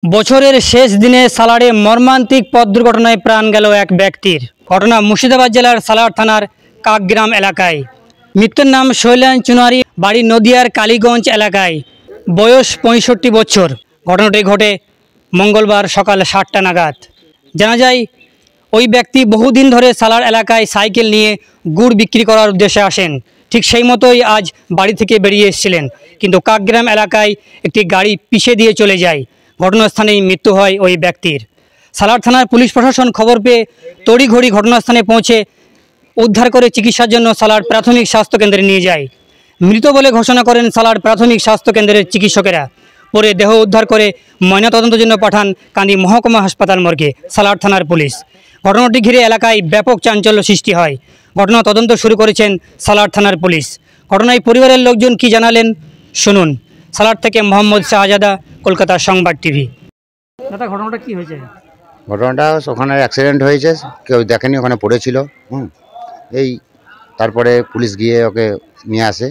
বছরের শেষ দিনে সালারে মর্মান্তিক পথ দুর্ঘটনায় প্রাণ গেল এক ব্যক্তির। ঘটনা মুর্শিদাবাদ জেলার সালার থানার কাকগ্রাম এলাকায়। মৃত্যুর নাম শৈলেন চুনারি, বাড়ি নদিয়ার কালীগঞ্জ এলাকায়, বয়স 65 বছর। ঘটনাটি ঘটে মঙ্গলবার সকাল 7টা নাগাদ। জানা যায় ওই ব্যক্তি বহুদিন ধরে সালার এলাকায় সাইকেল নিয়ে গুড় বিক্রি করার উদ্দেশ্যে আসেন। ঠিক সেই মতোই আজ বাড়ি থেকে বেরিয়ে এসেছিলেন, কিন্তু কাকগ্রাম এলাকায় একটি গাড়ি পিষে দিয়ে চলে যায়। ঘটনাস্থানেই মৃত্যু হয় ওই ব্যক্তির। সালার থানার পুলিশ প্রশাসন খবর পেয়ে তড়িঘড়ি ঘটনাস্থানে পৌঁছে উদ্ধার করে চিকিৎসার জন্য সালার প্রাথমিক স্বাস্থ্যকেন্দ্রে নিয়ে যায়। মৃত বলে ঘোষণা করেন সালার প্রাথমিক স্বাস্থ্যকেন্দ্রের চিকিৎসকেরা। পরে দেহ উদ্ধার করে ময়নাতদন্তের জন্য পাঠান কান্দি মহকুমা হাসপাতাল মর্গে সালার থানার পুলিশ। ঘটনাটি ঘিরে এলাকায় ব্যাপক চাঞ্চল্য সৃষ্টি হয়। ঘটনা তদন্ত শুরু করেছেন সালার থানার পুলিশ। ঘটনায় পরিবারের লোকজন কি জানালেন শুনুন। সালার থেকে মোহাম্মদ শাহজাদা, কলকাতা সংবাদ টিভি। দাদা, ঘটনাটা কি হয়েছে? ঘটনাটা ওখানে অ্যাক্সিডেন্ট হয়েছে, কেউ দেখেনি, ওখানে পড়েছিল। এই তারপরে পুলিশ গিয়ে ওকে নিয়ে আসে।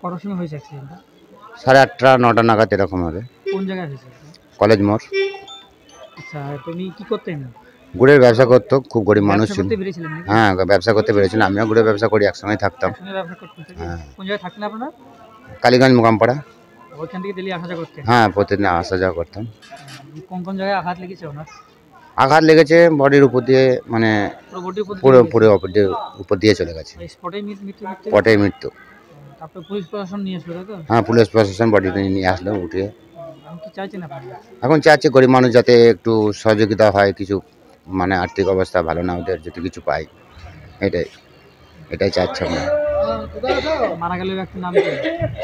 কটার সময় হয়েছে অ্যাক্সিডেন্টটা? 8:30 9টা নাগাদ এরকম হবে। কোন জায়গায় হয়েছে? কলেজ মোড়। আচ্ছা, তুমি কি করতেন? গুড়ের ব্যবসা করতো, খুব গরিব মানুষ ছিল। বেরিয়েছিলেন? হ্যাঁ, ব্যবসা করতে পেরেছিলাম। আমিও গুড়ের ব্যবসা করি, একসঙ্গে থাকতাম। ব্যবসা করতেন? হ্যাঁ। কোন জায়গায় থাকতেন আপনারা? কালীগঞ্জ মোকামপাড়া। ওইখান থেকে দিল্লি আসা যাওয়া করতেন? হ্যাঁ, প্রতিদিন আসা যাওয়া করতাম। কোন কোন জায়গায় আঘাত লেগেছে ওনার? আঘাত লেগেছে বডির উপর দিয়ে, মানে পুরো উপর দিয়ে চলে গেছে। স্পটেই মৃত্যু। তারপর পুলিশ প্রশাসন নিয়ে আসলো, তাই তো? হ্যাঁ, পুলিশ প্রশাসন বডিটা নিয়ে আসলো উঠিয়ে। কি চাইছেন আপনারা? এখন চাচ্ছি গরিব মানুষ যাতে একটু সহযোগিতা হয়, কিছু মানে আর্থিক অবস্থা ভালো না, ওদের যদি কিছু পাই, এটাই চাচ্ছি আমরা। মারা গেল ব্যক্তির নাম কি?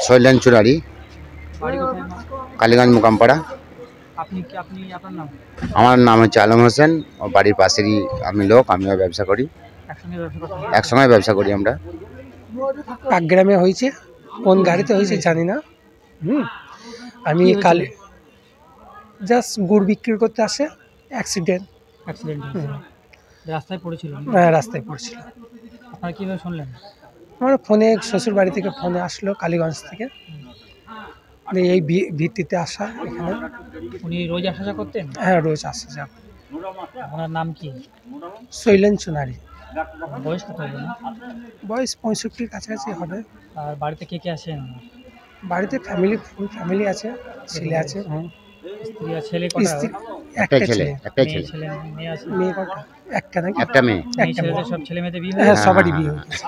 শৈলেন চুনারি, বাড়ি কোথায়? কালীগঞ্জ মোকামপাড়া। আপনার নাম? আমার নাম হচ্ছে আলম হোসেন। ও বাড়ির পাশেরই আমি লোক, আমিও ব্যবসা করি, একসঙ্গে ব্যবসা করি আমরা। কাকগ্রামে হয়েছে, কোন গাড়িতে হয়েছে জানি না। আমি কালে জাস্ট গুড় বিক্রি করতে আসে, অ্যাক্সিডেন্ট। রাস্তায় পড়েছিল? হ্যাঁ, রাস্তায় পড়ছিল। আপনারা কীভাবে শুনলেন? আমার ফোনে শ্বশুর বাড়ি থেকে ফোনে আসলো, কালীগঞ্জ থেকে। এই ভিত্তিতে আসা এখানে। উনি রোজ আসা যাওয়া করতেন? হ্যাঁ, রোজ আসা যাওয়া। ওনার নাম কি? শৈলেন চুনারি। বয়স কত হবে? বয়স 65 কাছাকাছি হবে। আর বাড়িতে কে কে আসেন? বাড়িতে ফুল ফ্যামিলি আছে, ছেলে আছে। স্ত্রী আর ছেলে কটা? একটাই ছেলে। মেয়ে আছে? মেয়ে কটা? একটা নাকি? একটা মেয়ে। ছেলেদের সব ছেলে মেয়েদের বিয়ে? হ্যাঁ, সবারই বিয়ে হয়ে গেছে।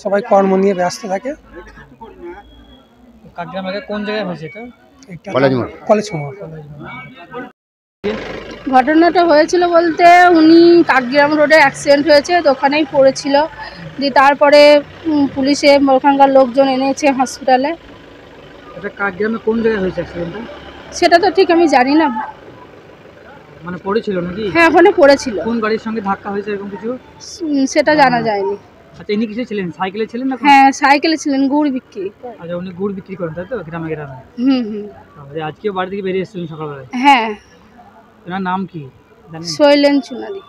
সবাই কর্ম নিয়ে ব্যস্ত থাকে। কাকগ্রাম এলাকায় কোন জায়গায় হয়েছে এটা? কলেজ মোড়। ঘটনাটা হয়েছিল বলতে, উনি কাকগ্রাম রোডে অ্যাক্সিডেন্ট হয়েছে, তো ওখানেই পড়েছিল। দিয়ে তারপরে পুলিশে ওখানকার লোকজন এনেছে হসপিটালে। এটা কাকগ্রামে কোন জায়গায় হয়েছে অ্যাক্সিডেন্টটা? সেটা তো ঠিক আমি জানি না। মানে পড়েছিল নাকি? হ্যাঁ, ওখানে পড়েছিল। কোন গাড়ির সঙ্গে ধাক্কা হয়েছে এরকম কিছু? সেটা জানা যায়নি। আচ্ছা, ইনি কিসে ছিলেন? সাইকেলে ছিলেন না? হ্যাঁ, সাইকেলে ছিলেন, গুড় বিক্রি। আচ্ছা, উনি গুড় বিক্রি করেন, তাই তো? গ্রামে গ্রামে। আচ্ছা, আজকেও বাড়ি থেকে বেরিয়ে এসেছিলেন সকালবেলায়? হ্যাঁ। ওনার নাম কি? শৈলেন চুনারি।